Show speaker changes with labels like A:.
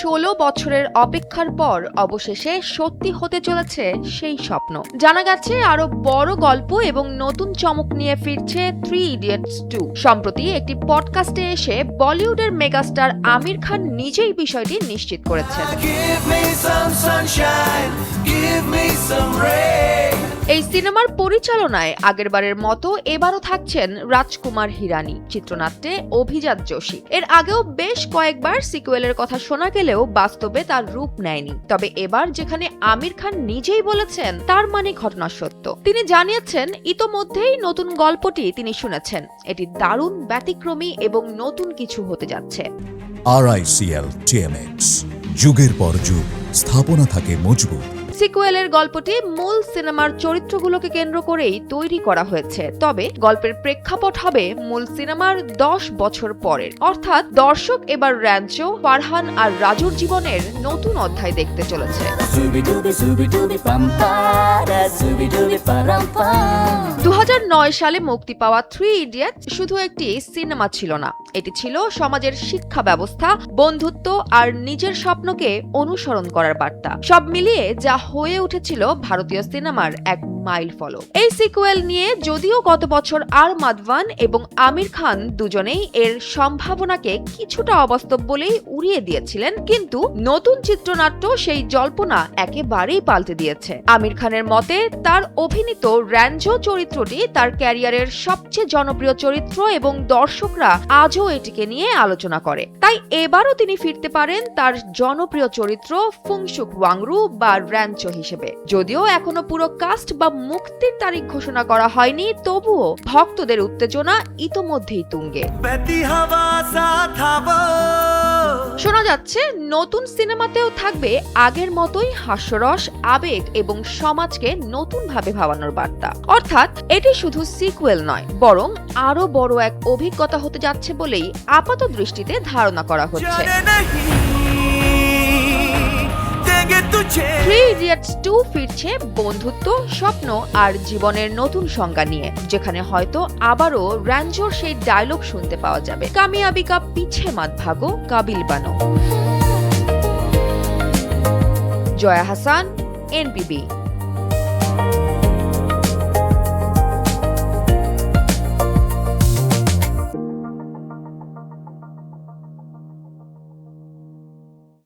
A: 16 বছরের অপেক্ষার পর অবশেষে সত্যি হতে চলেছে সেই স্বপ্ন। জানা গেছে আরো বড় গল্প এবং নতুন চমক নিয়ে ফিরছে 3 ইডিয়টস 2। সম্প্রতি একটি পডকাস্টে এসে বলিউডের মেগাস্টার আমির খান নিজেই বিষয়টি নিশ্চিত করেছেন। এই সিনেমার পরিচালনায় আগেরবারের মতো এবারও থাকছেন রাজকুমার হিরানি, চিত্রনাট্যে অভিজাত যোশী। এর আগেও বেশ কয়েকবার সিকুয়েলের কথা শোনা গেলেও বাস্তবে তার রূপ নেয়নি। তবে এবার যেখানে আমির খান নিজেই বলেছেন, তার মানে ঘটনা সত্য। তিনি জানিয়েছেন ইতোমধ্যেই নতুন গল্পটি তিনি শুনেছেন। এটি দারুণ, ব্যতিক্রমী এবং নতুন কিছু হতে যাচ্ছে।
B: RICL TMX, যুগের পর যুগ স্থাপনা থাকে মজবুত।
A: সিকুয়েলের গল্পটি মূল সিনেমার চরিত্রগুলোকে কেন্দ্র করেই তৈরি করা হয়েছে। তবে গল্পের প্রেক্ষাপট হবে মূল সিনেমার 10 বছর পরের। অর্থাৎ দর্শক এবার র্যাঞ্চো, ফারহান আর রাজুর জীবনের নতুন অধ্যায় দেখতে চলেছে। 2009 সালে মুক্তি পাওয়া 3 ইডিয়টস শুধু একটি সিনেমা ছিল না, এটি ছিল সমাজের শিক্ষা ব্যবস্থা, বন্ধুত্ব আর নিজের স্বপ্নকে অনুসরণ করার বার্তা। সব মিলিয়ে যা হয়ে উঠেছিল ভারতীয় সিনেমার এক মাইল ফলক। এই সিকুয়েল নিয়ে যদিও গত বছর আর মাধবন এবং আমির খান দুজনেই এর সম্ভাবনাকে কিছুটা অবাস্তব বলেই উড়িয়ে দিয়েছিলেন, কিন্তু নতুন চিত্রনাট্য সেই জল্পনা একেবারেই পাল্টে দিয়েছে। আমির খানের মতে তার অভিনীত র্যাঞ্জো চরিত্রটি তার ক্যারিয়ারের সবচেয়ে জনপ্রিয় চরিত্র এবং দর্শকরা আজও এটিকে নিয়ে আলোচনা করে। তাই এবারও তিনি ফিরতে পারেন তার জনপ্রিয় চরিত্র ফুংসুক ওয়াংরু বা র্যাঞ্চো হিসেবে। যদিও এখনো পুরো কাস্ট বা মুক্তির তারিখ ঘোষণা করা হয়নি, তবুও ভক্তদের উত্তেজনা ইতোমধ্যেই তুঙ্গে। শোনা যাচ্ছে নতুন সিনেমাতেও থাকবে আগের মতোই হাস্যরস, আবেগ এবং সমাজকে নতুনভাবে ভাবানোর বার্তা। অর্থাৎ এটি শুধু সিকুয়েল নয়, বরং আরো বড় এক অভিজ্ঞতা হতে যাচ্ছে বলেই আপাত দৃষ্টিতে ধারণা করা হচ্ছে। 3 ইডিয়টস 2 ফিরছে বন্ধুত্ব, স্বপ্ন আর জীবনের নতুন সংজ্ঞা নিয়ে, যেখানে হয়তো আবারও র্যাঞ্জোর সেই ডায়লগ শুনতে পাওয়া যাবে, কামিয়াবি কা পিছে মত ভাগো, কাবিল বানো। জয়া হাসান, NPB।